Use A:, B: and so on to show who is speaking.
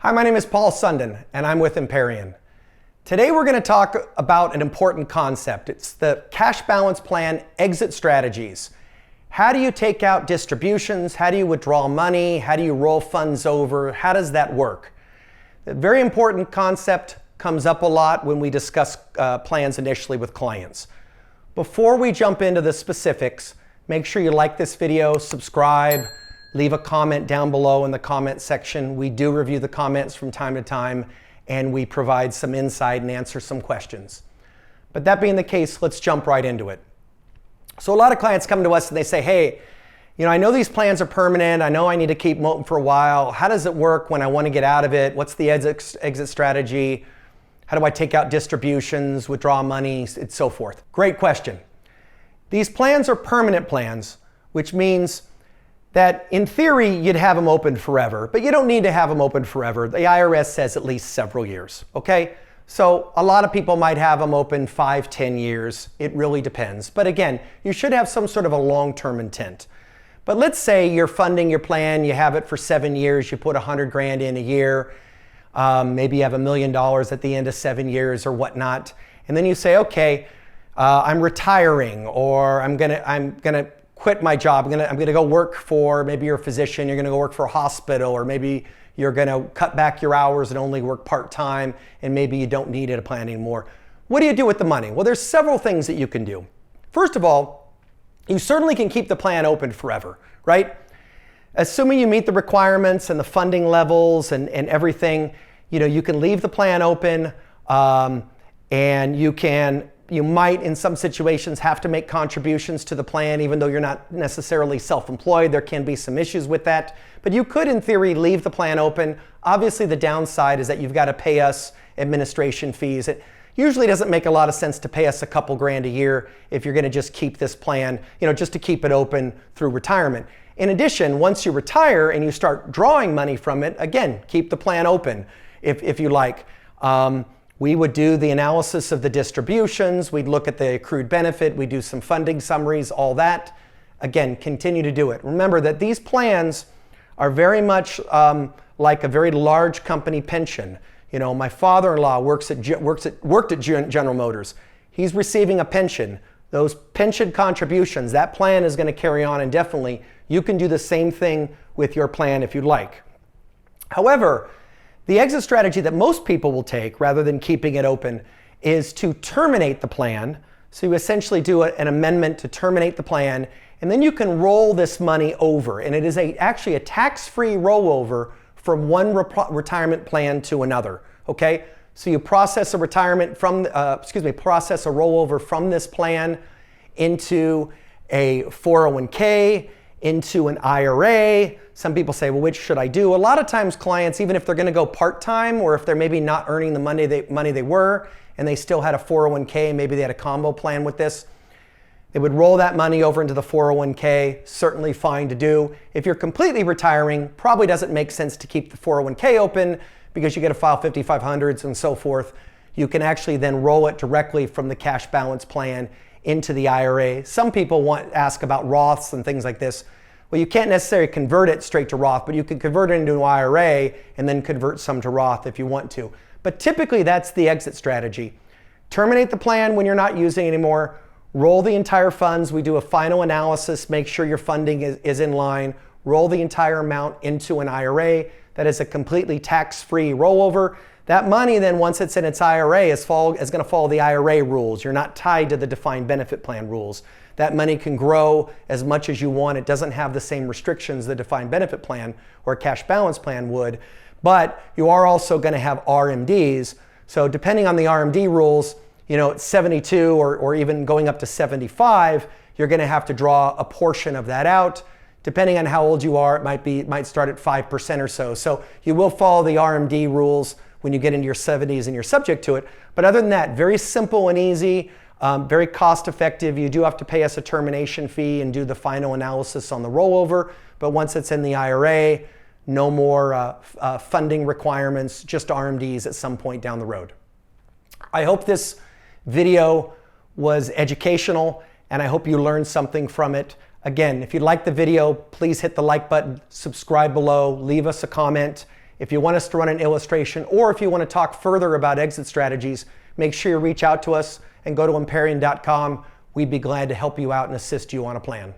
A: Hi, my name is Paul Sundin, and I'm with Empyrean. Today we're going to talk about an important concept. It's the cash balance plan exit strategies. How do you take out distributions? How do you withdraw money? How do you roll funds over? How does that work? A very important concept comes up a lot when we discuss plans initially with clients. Before we jump into the specifics, make sure you like this video, subscribe, leave a comment down below in the comment section. We do review the comments from time to time, and we provide some insight and answer some questions. But that being the case, let's jump right into it. So a lot of clients come to us and they say, hey, I know these plans are permanent. I know I need to keep them open for a while. How does it work when I want to get out of it? What's the exit strategy? How do I take out distributions, withdraw money, and so forth? Great question. These plans are permanent plans, which means that in theory, you'd have them open forever, but you don't need to have them open forever. The IRS says at least several years, okay? So a lot of people might have them open 5, 10 years. It really depends. But again, you should have some sort of a long-term intent. But let's say you're funding your plan, you have it for 7 years, you put 100 grand in a year, maybe you have $1 million at the end of 7 years or whatnot, and then you say, okay, I'm retiring, or I'm gonna quit my job. I'm gonna go work for, maybe you're a physician, you're gonna go work for a hospital, or maybe you're gonna cut back your hours and only work part-time, and maybe you don't need a plan anymore. What do you do with the money? Well, there's several things that you can do. First of all, you certainly can keep the plan open forever, right? Assuming you meet the requirements and the funding levels and everything, you can leave the plan open, and you might, in some situations, have to make contributions to the plan, even though you're not necessarily self-employed. There can be some issues with that. But you could, in theory, leave the plan open. Obviously, the downside is that you've got to pay us administration fees. It usually doesn't make a lot of sense to pay us a couple grand a year if you're going to just keep this plan, just to keep it open through retirement. In addition, once you retire and you start drawing money from it, again, keep the plan open if you like. We would do the analysis of the distributions. We'd look at the accrued benefit. We do some funding summaries, all that. Again, continue to do it. Remember that these plans are very much like a very large company pension. My father-in-law worked at General Motors. He's receiving a pension. Those pension contributions, that plan is going to carry on indefinitely. You can do the same thing with your plan if you'd like. However, the exit strategy that most people will take, rather than keeping it open, is to terminate the plan. So you essentially do an amendment to terminate the plan, and then you can roll this money over. And it is actually a tax-free rollover from one retirement plan to another. Okay, so you process a rollover from this plan into a 401k, into an IRA. Some people say, well, which should I do? A lot of times clients, even if they're going to go part-time, or if they're maybe not earning the money they were, and they still had a 401k, maybe they had a combo plan with this, they would roll that money over into the 401k. Certainly fine to do. If you're completely retiring, probably doesn't make sense to keep the 401k open because you got to file 5500s and so forth. You can actually then roll it directly from the cash balance plan into the IRA. Some people ask about Roths and things like this. Well, you can't necessarily convert it straight to Roth, but you can convert it into an IRA and then convert some to Roth if you want to. But typically that's the exit strategy. Terminate the plan when you're not using it anymore. Roll the entire funds. We do a final analysis, make sure your funding is in line. Roll the entire amount into an IRA. That is a completely tax-free rollover. That money then, once it's in its IRA, is going to follow the IRA rules. You're not tied to the defined benefit plan rules. That money can grow as much as you want. It doesn't have the same restrictions the defined benefit plan or a cash balance plan would, but you are also going to have RMDs. So depending on the RMD rules, at 72 or even going up to 75, you're going to have to draw a portion of that out. Depending on how old you are, it might start at 5% or so. So you will follow the RMD rules when you get into your 70s and you're subject to it. But other than that, very simple and easy, very cost effective. You do have to pay us a termination fee and do the final analysis on the rollover. But once it's in the IRA, no more funding requirements, just RMDs at some point down the road. I hope this video was educational, and I hope you learned something from it. Again, if you like the video, please hit the like button, subscribe below, leave us a comment. If you want us to run an illustration, or if you want to talk further about exit strategies, make sure you reach out to us and go to Emparian.com. We'd be glad to help you out and assist you on a plan.